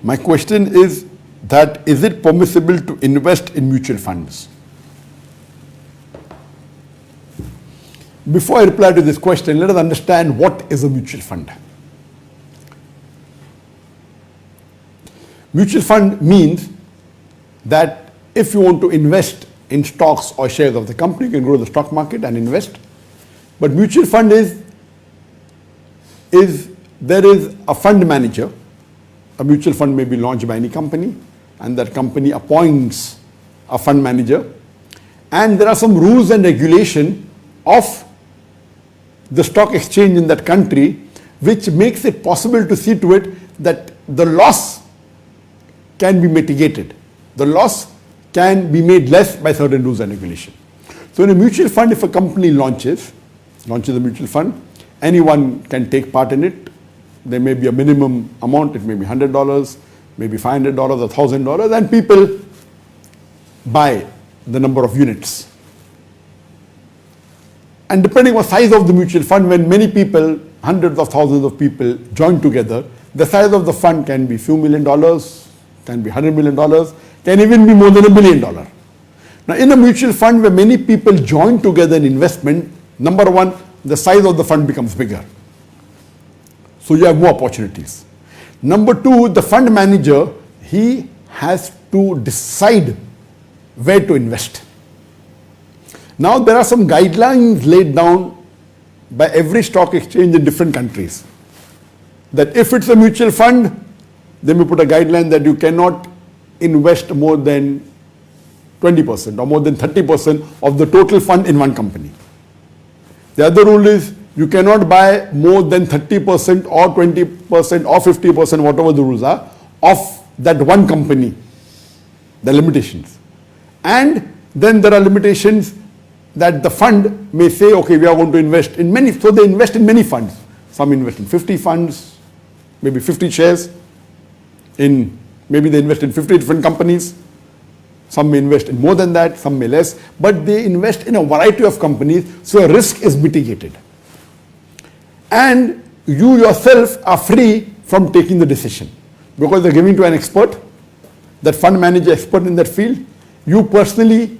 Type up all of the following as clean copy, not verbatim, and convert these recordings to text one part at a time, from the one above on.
My question is that is it permissible to invest in mutual funds? Before I reply to this question, let us understand what is a mutual fund. Mutual fund means that if you want to invest in stocks or shares of the company, you can go to the stock market and invest. But mutual fund is there is a fund manager. A mutual fund may be launched by any company, and that company appoints a fund manager. And there are some rules and regulation of the stock exchange in that country which makes it possible to see to it that the loss can be mitigated. The loss can be made less by certain rules and regulation. So in a mutual fund, if a company launches a mutual fund, anyone can take part in it. There may be a minimum amount, it may be $100, maybe $500, $1,000, and people buy the number of units. And depending on the size of the mutual fund, when many people, hundreds of thousands of people join together, the size of the fund can be few $1 million, can be $100 million, can even be more than $1 billion. Now in a mutual fund where many people join together in investment, number one, the size of the fund becomes bigger. So you have more opportunities. Number two, the fund manager, he has to decide where to invest. Now there are some guidelines laid down by every stock exchange in different countries. That if it's a mutual fund, they may put a guideline that you cannot invest more than 20% or more than 30% of the total fund in one company. The other rule is you cannot buy more than 30% or 20% or 50%, whatever the rules are, of that one company, the limitations. And then there are limitations that the fund may say, okay, we are going to invest in many, so they invest in many funds. Some invest in 50 funds, maybe 50 shares, maybe they invest in 50 different companies. Some may invest in more than that, some may less, but they invest in a variety of companies, so a risk is mitigated. And you yourself are free from taking the decision because they're giving to an expert, that fund manager expert in that field. You personally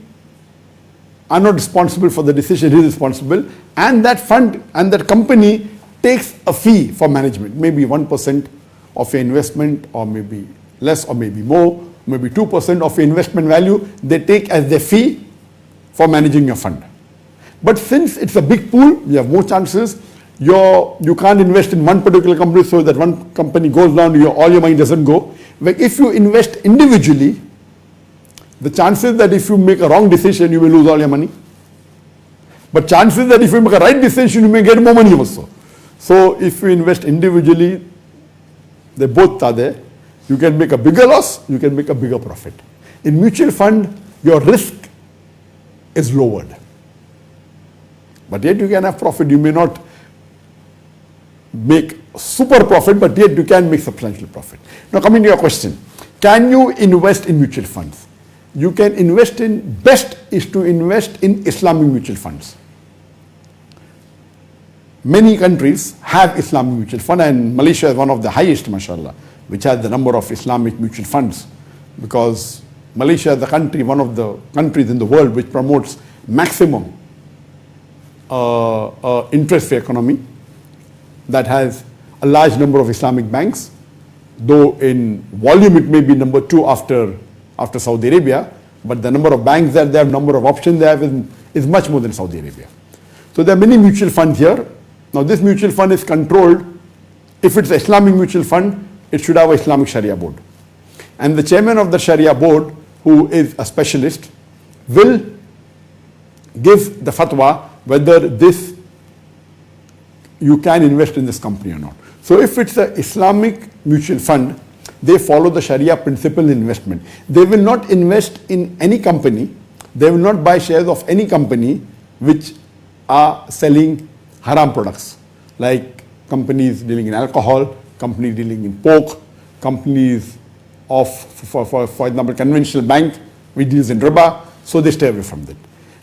are not responsible for the decision, he is responsible, and that fund and that company takes a fee for management, maybe 1% of your investment, or maybe less, or maybe more, maybe 2% of your investment value, they take as their fee for managing your fund. But since it's a big pool, you have more chances. You can't invest in one particular company so that one company goes down, all your money doesn't go. But if you invest individually, the chances that if you make a wrong decision, you will lose all your money. But chances that if you make a right decision, you may get more money also. So if you invest individually, they both are there. You can make a bigger loss, you can make a bigger profit. In mutual fund, your risk is lowered. But yet you can have profit. You may not make super profit, but yet you can make substantial profit. Now coming to your question, can you invest in mutual funds? You can invest in, best is to invest in Islamic mutual funds. Many countries have Islamic mutual fund, and Malaysia is one of the highest, mashallah, which has the number of Islamic mutual funds, because Malaysia is the country, one of the countries in the world which promotes maximum interest-free economy, that has a large number of Islamic banks, though in volume it may be number 2 after Saudi Arabia, but the number of banks that they have, number of options they have is much more than Saudi Arabia. So there are many mutual funds here. Now this mutual fund is controlled, if it's an Islamic mutual fund, it should have an Islamic Sharia board. And the chairman of the Sharia board, who is a specialist, will give the fatwa whether you can invest in this company or not. So if it's an Islamic mutual fund, they follow the Sharia principle in investment. They will not invest in any company, they will not buy shares of any company which are selling haram products, like companies dealing in alcohol, companies dealing in pork, companies of, for example, conventional bank which deals in riba, so they stay away from that.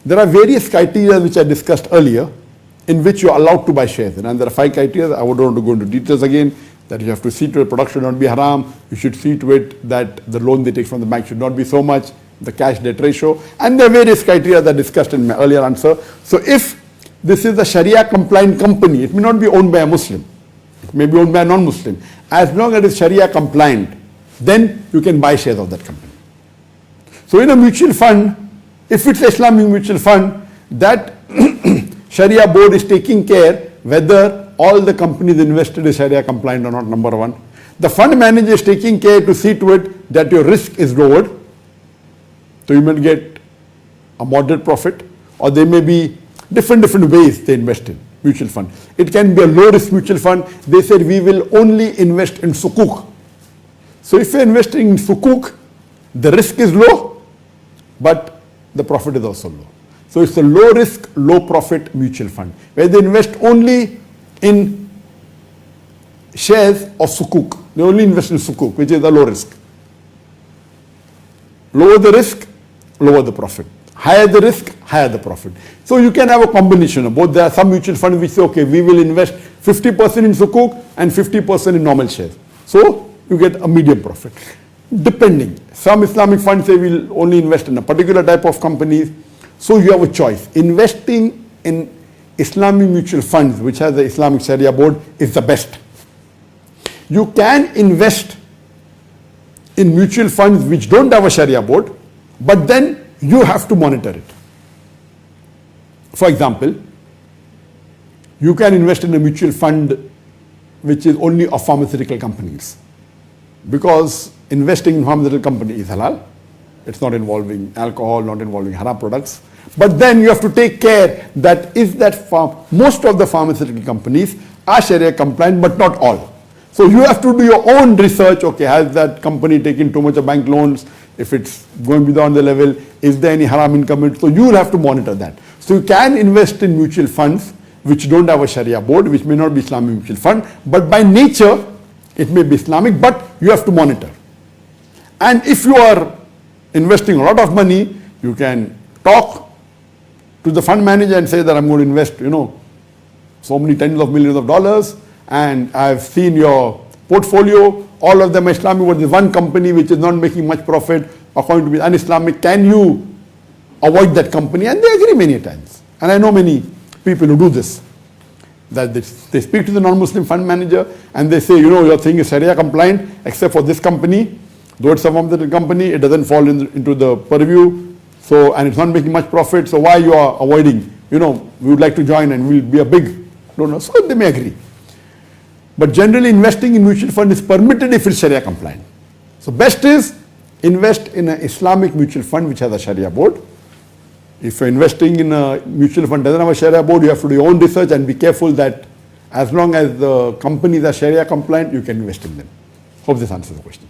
There are various criteria which I discussed earlier in which you are allowed to buy shares, and there are 5 criteria. I don't want to go into details again. that you have to see to it production not be haram, you should see to it that the loan they take from the bank should not be so much, the cash debt ratio, and the various criteria that I discussed in my earlier answer. So if this is a Sharia compliant company, it may not be owned by a Muslim, it may be owned by a non-Muslim. As long as it is Sharia compliant, then you can buy shares of that company. So in a mutual fund, if it's Islamic mutual fund, that Sharia board is taking care whether all the companies invested is Sharia compliant or not, number one. The fund manager is taking care to see to it that your risk is lowered. So you may get a moderate profit, or there may be different ways they invest in mutual fund. It can be a low risk mutual fund. They said we will only invest in sukuk. So if you're investing in sukuk, the risk is low, but the profit is also low. So it's a low risk, low profit mutual fund where they invest only in shares of sukuk. They only invest in sukuk, which is a low risk. Lower the risk, lower the profit. Higher the risk, higher the profit. So you can have a combination of both. There are some mutual funds which say, okay, we will invest 50% in sukuk and 50% in normal shares. So you get a medium profit. Depending. Some Islamic funds say we'll only invest in a particular type of companies. So you have a choice. Investing in Islamic mutual funds, which has the Islamic Sharia board, is the best. You can invest in mutual funds which don't have a Sharia board, but then you have to monitor it. For example, you can invest in a mutual fund which is only of pharmaceutical companies, because investing in pharmaceutical company is halal. It's not involving alcohol, not involving haram products. But then you have to take care that most of the pharmaceutical companies are Sharia compliant, but not all. So you have to do your own research. Okay, has that company taken too much of bank loans? If it's going beyond the level, is there any haram income? So you will have to monitor that. So you can invest in mutual funds which don't have a Sharia board, which may not be Islamic mutual fund, but by nature it may be Islamic, but you have to monitor. And if you are investing a lot of money, you can talk to the fund manager and say that I'm going to invest, so many tens of millions of dollars, and I've seen your portfolio, all of them are Islamic, but there's one company which is not making much profit, according to me, un-Islamic, can you avoid that company? And they agree many times. And I know many people who do this, that they speak to the non-Muslim fund manager and they say, your thing is Sharia compliant except for this company, though it's a pharmaceutical company, it doesn't fall into the purview, and it's not making much profit, so why you are avoiding? We would like to join and we'll be a big donor. So they may agree. But generally investing in mutual fund is permitted if it's Sharia compliant. So best is invest in an Islamic mutual fund which has a Sharia board. If you're investing in a mutual fund that doesn't have a Sharia board, you have to do your own research and be careful that as long as the companies are Sharia compliant, you can invest in them. Hope this answers the question.